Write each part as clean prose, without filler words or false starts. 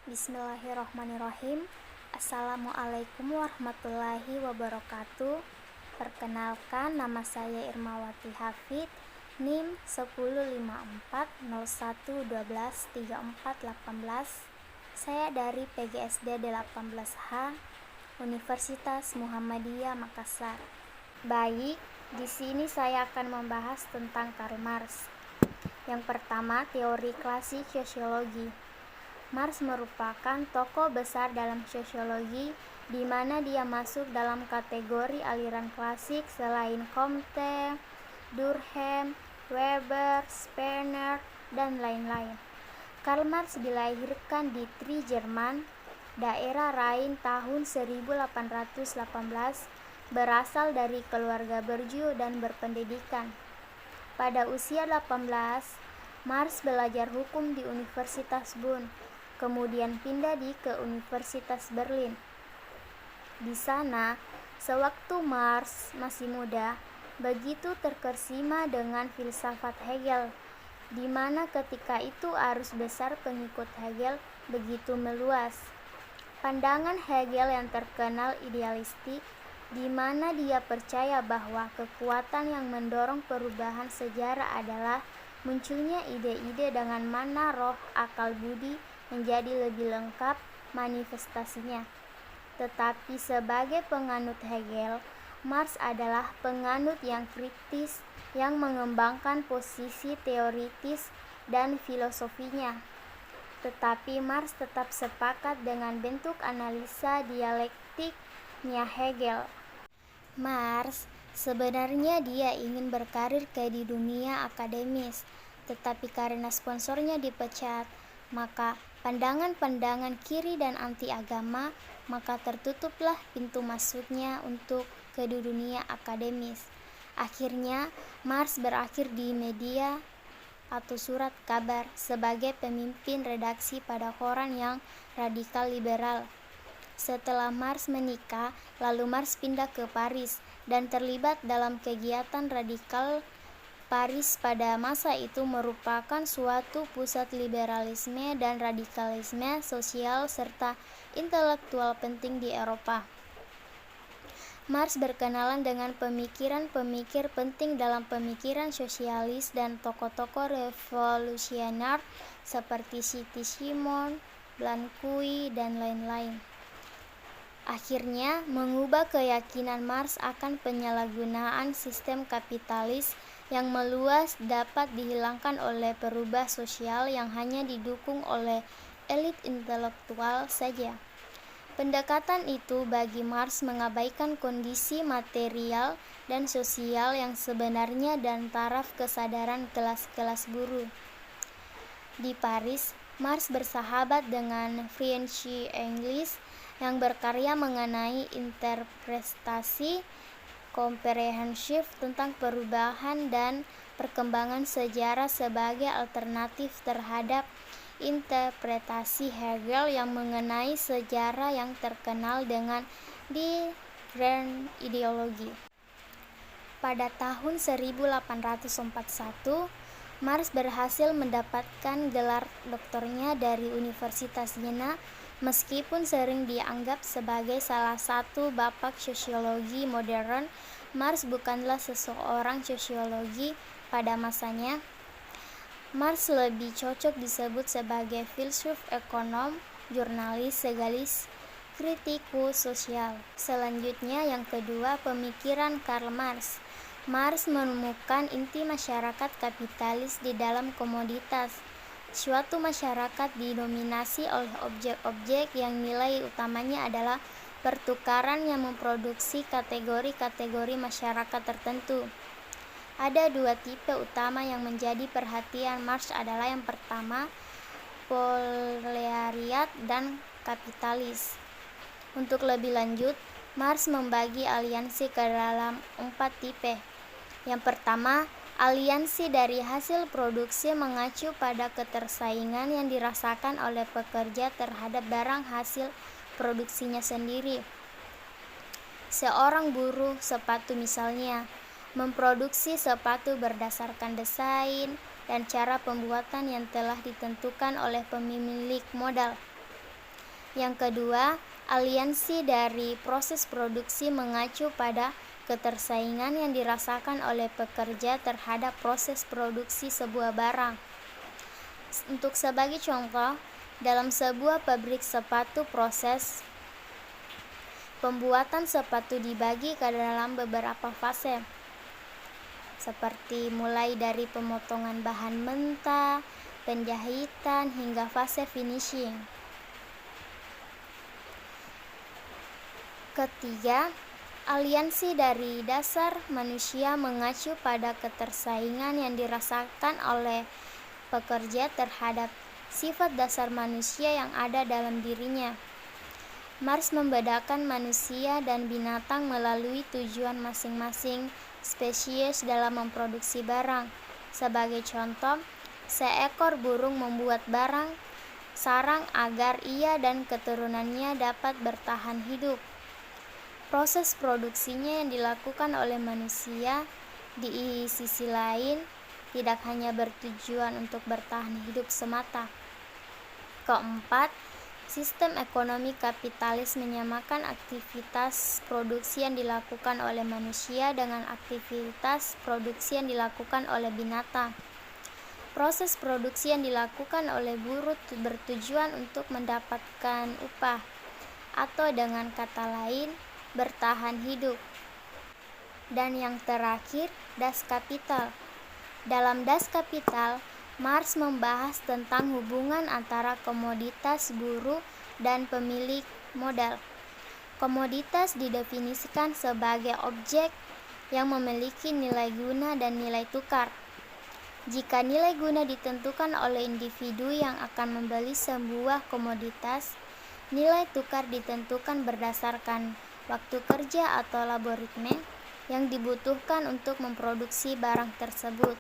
Bismillahirrahmanirrahim. Assalamualaikum warahmatullahi wabarakatuh. Perkenalkan, nama saya Irmawati Hafid, NIM 105401123418. Saya dari PGSD 18H, Universitas Muhammadiyah Makassar. Baik, di sini saya akan membahas tentang Karl Marx. Yang pertama, teori klasik sosiologi. Marx merupakan tokoh besar dalam sosiologi, di mana dia masuk dalam kategori aliran klasik selain Comte, Durkheim, Weber, Spener, dan lain-lain. Karl Marx dilahirkan di Trier, Jerman, daerah Rhine tahun 1818, berasal dari keluarga berju dan berpendidikan. Pada usia 18, Marx belajar hukum di Universitas Bonn, kemudian pindah ke Universitas Berlin. Di sana, sewaktu Marx masih muda, begitu terkesima dengan filsafat Hegel, di mana ketika itu arus besar pengikut Hegel begitu meluas. Pandangan Hegel yang terkenal idealistik, di mana dia percaya bahwa kekuatan yang mendorong perubahan sejarah adalah munculnya ide-ide dengan mana roh, akal budi menjadi lebih lengkap manifestasinya. Tetapi sebagai penganut Hegel, Marx adalah penganut yang kritis yang mengembangkan posisi teoritis dan filosofinya. Tetapi Marx tetap sepakat dengan bentuk analisa dialektiknya Hegel. Marx sebenarnya dia ingin berkarir di dunia akademis, tetapi karena sponsornya dipecat, maka pandangan-pandangan kiri dan anti agama, maka tertutuplah pintu masuknya untuk ke dunia akademis. Akhirnya Marx berakhir di media atau surat kabar sebagai pemimpin redaksi pada koran yang radikal liberal. Setelah Marx menikah, lalu Marx pindah ke Paris dan terlibat dalam kegiatan radikal. Paris pada masa itu merupakan suatu pusat liberalisme dan radikalisme sosial serta intelektual penting di Eropa. Marx berkenalan dengan pemikiran-pemikir penting dalam pemikiran sosialis dan tokoh-tokoh revolusioner seperti Saint-Simon, Blanqui, dan lain-lain. Akhirnya mengubah keyakinan Marx akan penyalahgunaan sistem kapitalis yang meluas dapat dihilangkan oleh perubahan sosial yang hanya didukung oleh elit intelektual saja. Pendekatan itu bagi Marx mengabaikan kondisi material dan sosial yang sebenarnya dan taraf kesadaran kelas-kelas buruh. Di Paris, Marx bersahabat dengan Friedrich Engels yang berkarya mengenai interpretasi komprehensif tentang perubahan dan perkembangan sejarah sebagai alternatif terhadap interpretasi Hegel yang mengenai sejarah yang terkenal dengan Die Grüne Ideologie. Pada tahun 1841, Marx berhasil mendapatkan gelar doktornya dari Universitas Jena, meskipun sering dianggap sebagai salah satu bapak sosiologi modern. Marx bukanlah seseorang sosiologi pada masanya. Marx lebih cocok disebut sebagai filsuf, ekonom, jurnalis, segalis, kritikus sosial. Selanjutnya yang kedua, pemikiran Karl Marx. Marx menemukan inti masyarakat kapitalis di dalam komoditas. Suatu masyarakat didominasi oleh objek-objek yang nilai utamanya adalah pertukaran yang memproduksi kategori-kategori masyarakat tertentu. Ada dua tipe utama yang menjadi perhatian Marx adalah yang pertama, proletariat dan kapitalis. Untuk lebih lanjut, Marx membagi aliansi ke dalam 4 tipe. Yang pertama, aliansi dari hasil produksi mengacu pada ketersaingan yang dirasakan oleh pekerja terhadap barang hasil produksinya sendiri. Seorang buruh sepatu misalnya memproduksi sepatu berdasarkan desain dan cara pembuatan yang telah ditentukan oleh pemilik modal. Yang kedua, aliansi dari proses produksi mengacu pada ketersaingan yang dirasakan oleh pekerja terhadap proses produksi sebuah barang. Untuk sebagai contoh, dalam sebuah pabrik sepatu, proses pembuatan sepatu dibagi ke dalam beberapa fase, seperti mulai dari pemotongan bahan mentah, penjahitan, hingga fase finishing. Ketiga, aliansi dari dasar manusia mengacu pada ketersaingan yang dirasakan oleh pekerja terhadap sifat dasar manusia yang ada dalam dirinya. Marx membedakan manusia dan binatang melalui tujuan masing-masing spesies dalam memproduksi barang. Sebagai contoh, seekor burung membuat sarang agar ia dan keturunannya dapat bertahan hidup. Proses produksinya yang dilakukan oleh manusia di sisi lain tidak hanya bertujuan untuk bertahan hidup semata. Keempat, sistem ekonomi kapitalis menyamakan aktivitas produksi yang dilakukan oleh manusia dengan aktivitas produksi yang dilakukan oleh binatang. Proses produksi yang dilakukan oleh buruh bertujuan untuk mendapatkan upah, atau dengan kata lain, bertahan hidup. Dan yang terakhir, Das Kapital. Dalam Das Kapital, Marx membahas tentang hubungan antara komoditas buruh dan pemilik modal. Komoditas didefinisikan sebagai objek yang memiliki nilai guna dan nilai tukar. Jika nilai guna ditentukan oleh individu yang akan membeli sebuah komoditas, nilai tukar ditentukan berdasarkan waktu kerja atau laboritme yang dibutuhkan untuk memproduksi barang tersebut.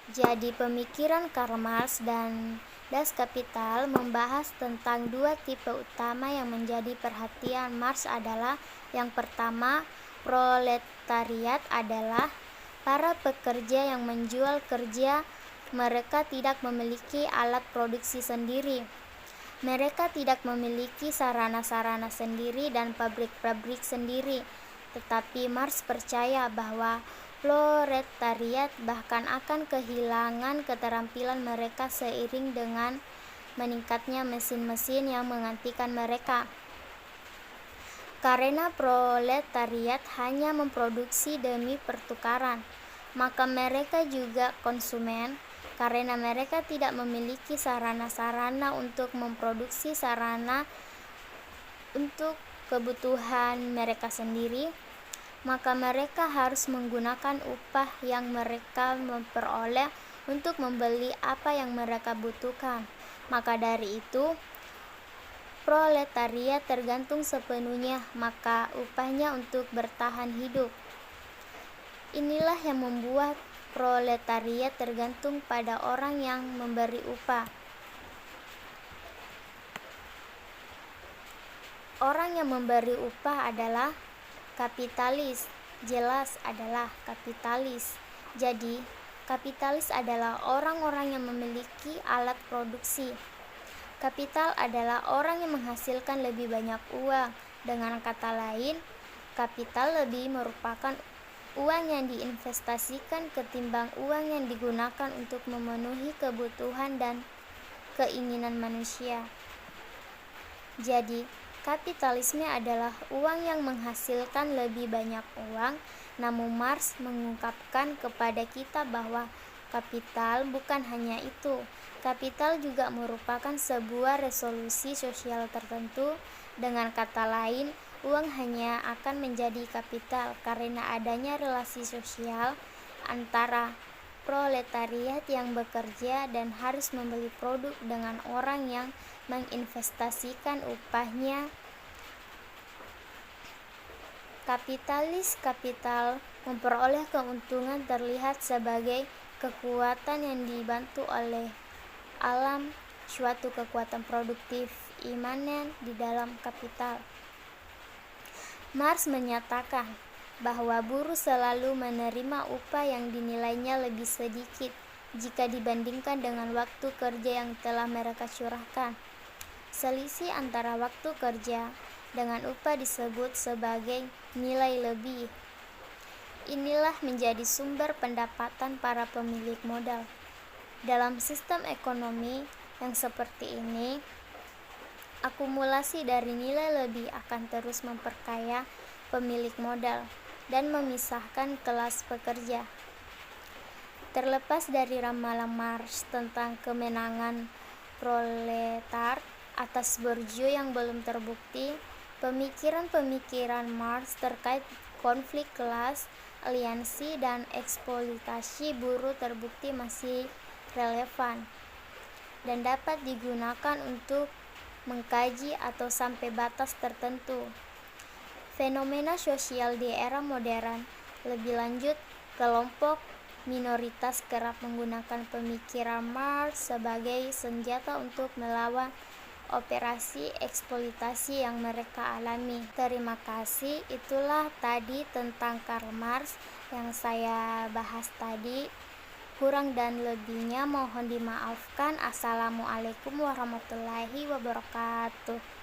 Jadi pemikiran Karl Marx dan Das Kapital membahas tentang dua tipe utama yang menjadi perhatian Marx adalah, yang pertama, proletariat adalah para pekerja yang menjual kerja. Mereka tidak memiliki alat produksi sendiri. Mereka tidak memiliki sarana-sarana sendiri dan pabrik-pabrik sendiri. Tetapi Marx percaya bahwa proletariat bahkan akan kehilangan keterampilan mereka seiring dengan meningkatnya mesin-mesin yang menggantikan mereka. Karena proletariat hanya memproduksi demi pertukaran, maka mereka juga konsumen, karena mereka tidak memiliki sarana-sarana untuk memproduksi sarana untuk kebutuhan mereka sendiri, maka mereka harus menggunakan upah yang mereka memperoleh untuk membeli apa yang mereka butuhkan. Maka dari itu, proletariat tergantung sepenuhnya maka upahnya untuk bertahan hidup. Inilah yang membuat proletariat tergantung pada orang yang memberi upah. Orang yang memberi upah adalah kapitalis, jelas adalah kapitalis. Jadi, kapitalis adalah orang-orang yang memiliki alat produksi. Kapital adalah orang yang menghasilkan lebih banyak uang. Dengan kata lain, kapital lebih merupakan uang yang diinvestasikan ketimbang uang yang digunakan untuk memenuhi kebutuhan dan keinginan manusia. Jadi, kapitalisme adalah uang yang menghasilkan lebih banyak uang. Namun Marx mengungkapkan kepada kita bahwa kapital bukan hanya itu. Kapital juga merupakan sebuah resolusi sosial tertentu. Dengan kata lain, uang hanya akan menjadi kapital karena adanya relasi sosial antara proletariat yang bekerja dan harus membeli produk dengan orang yang menginvestasikan upahnya. Kapitalis kapital memperoleh keuntungan terlihat sebagai kekuatan yang dibantu oleh alam, suatu kekuatan produktif imanen di dalam kapital. Marx menyatakan bahwa buruh selalu menerima upah yang dinilainya lebih sedikit jika dibandingkan dengan waktu kerja yang telah mereka curahkan. Selisih antara waktu kerja dengan upah disebut sebagai nilai lebih. Inilah menjadi sumber pendapatan para pemilik modal. Dalam sistem ekonomi yang seperti ini, akumulasi dari nilai lebih akan terus memperkaya pemilik modal dan memisahkan kelas pekerja. Terlepas dari ramalan Marx tentang kemenangan proletar atas borgio yang belum terbukti, pemikiran-pemikiran Marx terkait konflik kelas, aliansi, dan eksploitasi buruh terbukti masih relevan dan dapat digunakan untuk mengkaji atau sampai batas tertentu fenomena sosial di era modern. Lebih lanjut, kelompok minoritas kerap menggunakan pemikiran Marx sebagai senjata untuk melawan operasi eksploitasi yang mereka alami. Terima kasih, itulah tadi tentang Karl Marx yang saya bahas tadi. Kurang dan lebihnya mohon dimaafkan. Assalamualaikum warahmatullahi wabarakatuh.